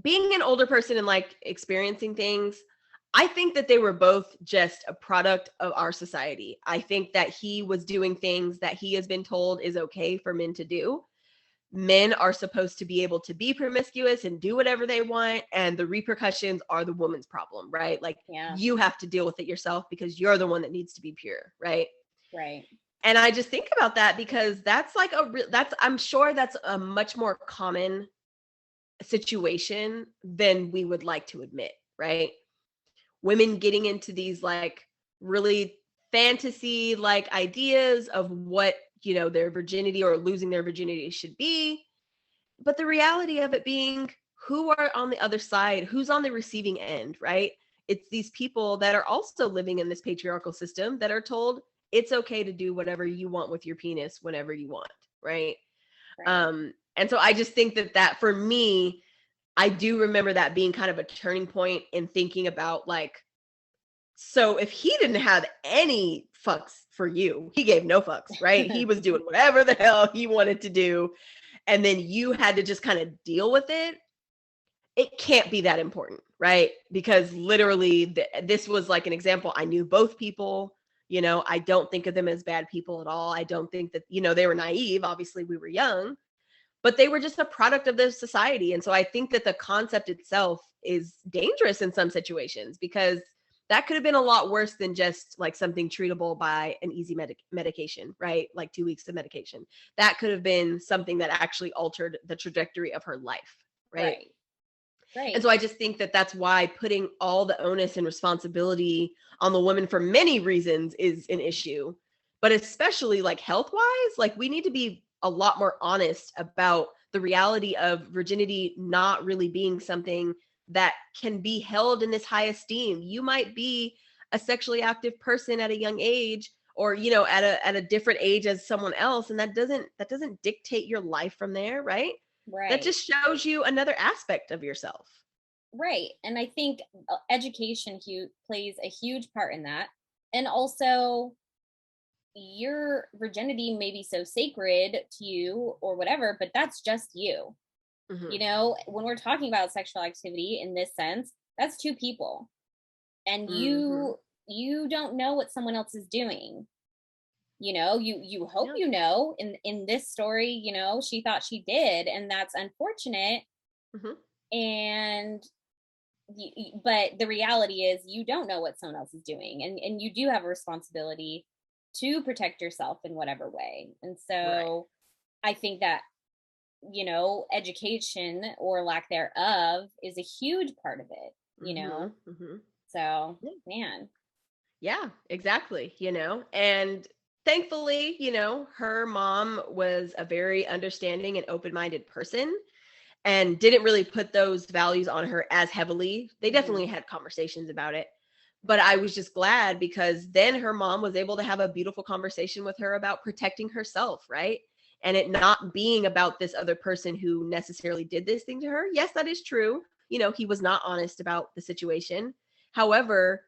being an older person and like experiencing things, I think that they were both just a product of our society. I think that he was doing things that he has been told is okay for men to do. Men are supposed to be able to be promiscuous and do whatever they want, and the repercussions are the woman's problem, right? Like you have to deal with it yourself because you're the one that needs to be pure, right? Right. And I just think about that because that's like I'm sure that's a much more common situation than we would like to admit, right? Women getting into these like really fantasy like ideas of what, their virginity or losing their virginity should be. But the reality of it being, who are on the other side, who's on the receiving end, right? it's these people that are also living in this patriarchal system that are told it's okay to do whatever you want with your penis whenever you want, right? And so I just think that for me, I do remember that being kind of a turning point in thinking about like, so if he didn't have any fucks for you, he gave no fucks, right? He was doing whatever the hell he wanted to do. And then you had to just kind of deal with it. It can't be that important, right? Because literally this was like an example. I knew both people, you know, I don't think of them as bad people at all. I don't think that, you know, they were naive. Obviously we were young, but they were just a product of this society. And so I think that the concept itself is dangerous in some situations, because that could have been a lot worse than just like something treatable by an easy medication, right? Like 2 weeks of medication. That could have been something that actually altered the trajectory of her life, right? Right. And so I just think that that's why putting all the onus and responsibility on the woman for many reasons is an issue. But especially like health-wise, like we need to be a lot more honest about the reality of virginity not really being something that can be held in this high esteem. You might be a sexually active person at a young age, or, you know, at a different age as someone else. And that doesn't dictate your life from there, right? Right. That just shows you another aspect of yourself. Right. And I think education plays a huge part in that. And also, your virginity may be so sacred to you or whatever, but that's just you. Mm-hmm. You know, when we're talking about sexual activity in this sense, that's two people. And you don't know what someone else is doing. You know, you hope you know. In this story, you know, she thought she did, and that's unfortunate. And but the reality is you don't know what someone else is doing, and you do have a responsibility to protect yourself in whatever way. And so I think that, you know, education or lack thereof is a huge part of it, you know. So man, yeah, exactly, you know. And thankfully, you know, her mom was a very understanding and open-minded person and didn't really put those values on her as heavily. They definitely had conversations about it, but I was just glad because then her mom was able to have a beautiful conversation with her about protecting herself, right? And it not being about this other person who necessarily did this thing to her. Yes, that is true. You know, he was not honest about the situation. However,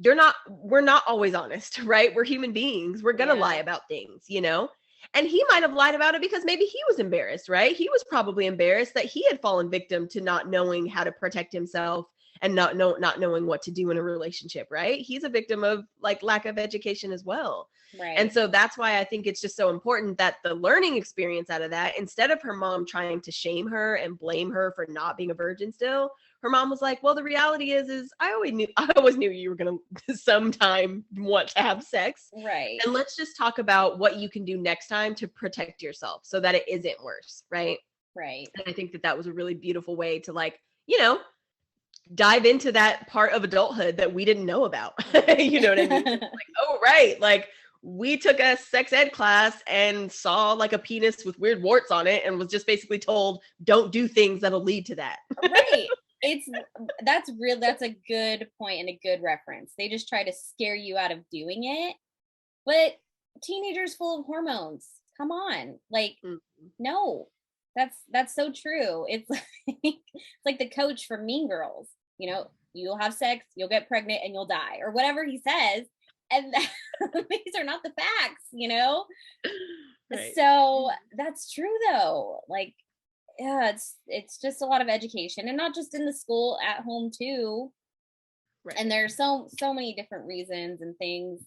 we're not always honest, right? We're human beings. We're going to lie about things, you know? And he might have lied about it because maybe he was embarrassed, right? He was probably embarrassed that he had fallen victim to not knowing how to protect himself and not knowing what to do in a relationship, right? He's a victim of like lack of education as well. right. And so that's why I think it's just so important that the learning experience out of that, instead of her mom trying to shame her and blame her for not being a virgin still, her mom was like, well, the reality is I always knew you were going to sometime want to have sex. Right. And let's just talk about what you can do next time to protect yourself so that it isn't worse. Right. Right. And I think that was a really beautiful way to, like, you know, dive into that part of adulthood that we didn't know about. You know what I mean? Like, oh, right. Like, we took a sex ed class and saw like a penis with weird warts on it and was just basically told, don't do things that'll lead to that. Right. That's a good point and a good reference. They just try to scare you out of doing it. But teenagers full of hormones. Come on. Like, no. That's so true. It's like the coach from Mean Girls. You know, you'll have sex, you'll get pregnant, and you'll die, or whatever he says. And these are not the facts, you know? Right. So that's true though. Like, yeah, it's just a lot of education, and not just in the school, at home too. Right. And there's so many different reasons and things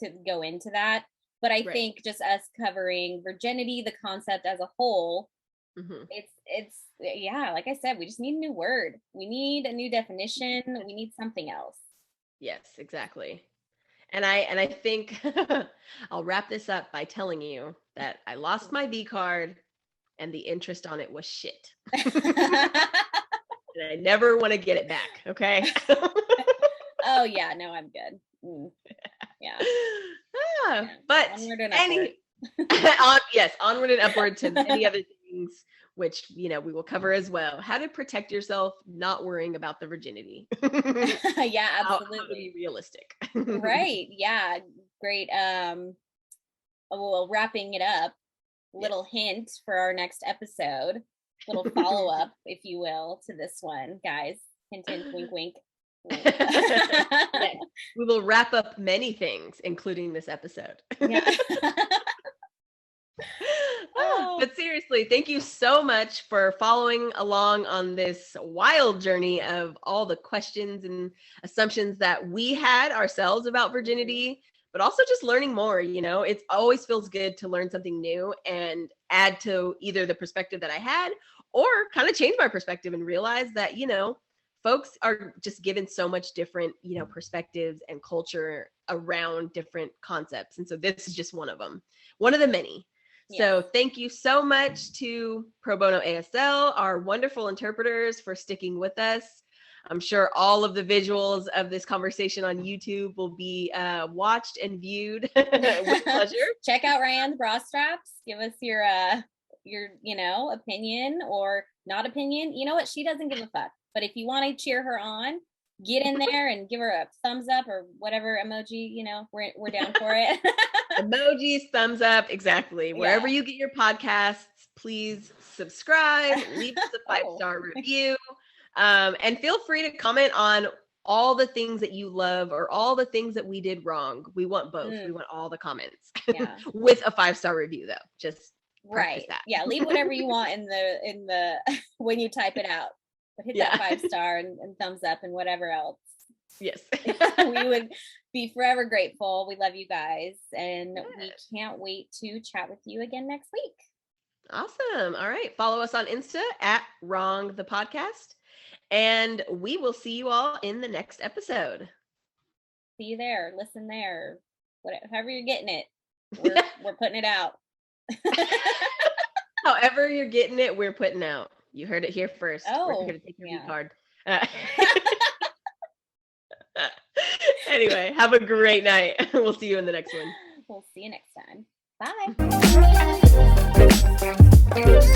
to go into that. But I think just us covering virginity, the concept as a whole, it's yeah, like I said, we just need a new word. We need a new definition. We need something else. Yes, exactly. And I think I'll wrap this up by telling you that I lost my V card and the interest on it was shit. And I never want to get it back. Okay. Oh yeah, no, I'm good. Yeah. But onward and upward. Yes, onward and upward to many other things which, we will cover as well. How to protect yourself, not worrying about the virginity. Yeah, absolutely. How to be realistic. Right. Yeah. Great. Well, wrapping it up, little hint for our next episode, little follow-up, if you will, to this one, guys. Hint, hint, wink, wink. Yes. We will wrap up many things, including this episode. Yeah. But seriously, thank you so much for following along on this wild journey of all the questions and assumptions that we had ourselves about virginity, but also just learning more. It always feels good to learn something new and add to either the perspective that I had or kind of change my perspective and realize that, folks are just given so much different, perspectives and culture around different concepts. And so this is just one of them, one of the many. So thank you so much to ProBonoASL, our wonderful interpreters, for sticking with us. I'm sure all of the visuals of this conversation on YouTube will be watched and viewed with pleasure. Check out Ryan's bra straps. Give us your opinion or not opinion. You know what? She doesn't give a fuck. But if you want to cheer her on, get in there and give her a thumbs up or whatever emoji, we're down for it. Emojis, thumbs up, exactly. Wherever you get your podcasts, please subscribe, leave us a 5-star review, and feel free to comment on all the things that you love or all the things that we did wrong. We want both. We want all the comments with a 5-star review, though. Just practice that. Yeah, leave whatever you want in the when you type it out. But hit that 5-star and thumbs up and whatever else. Yes. We would be forever grateful. We love you guys. And we can't wait to chat with you again next week. Awesome. All right. Follow us on Insta at Wrong the Podcast. And we will see you all in the next episode. See you there. Listen there. However you're getting it. We're putting it out. However you're getting it, we're putting out. You heard it here first. We're going to take your card. Anyway, have a great night. We'll see you in the next one. We'll see you next time. Bye.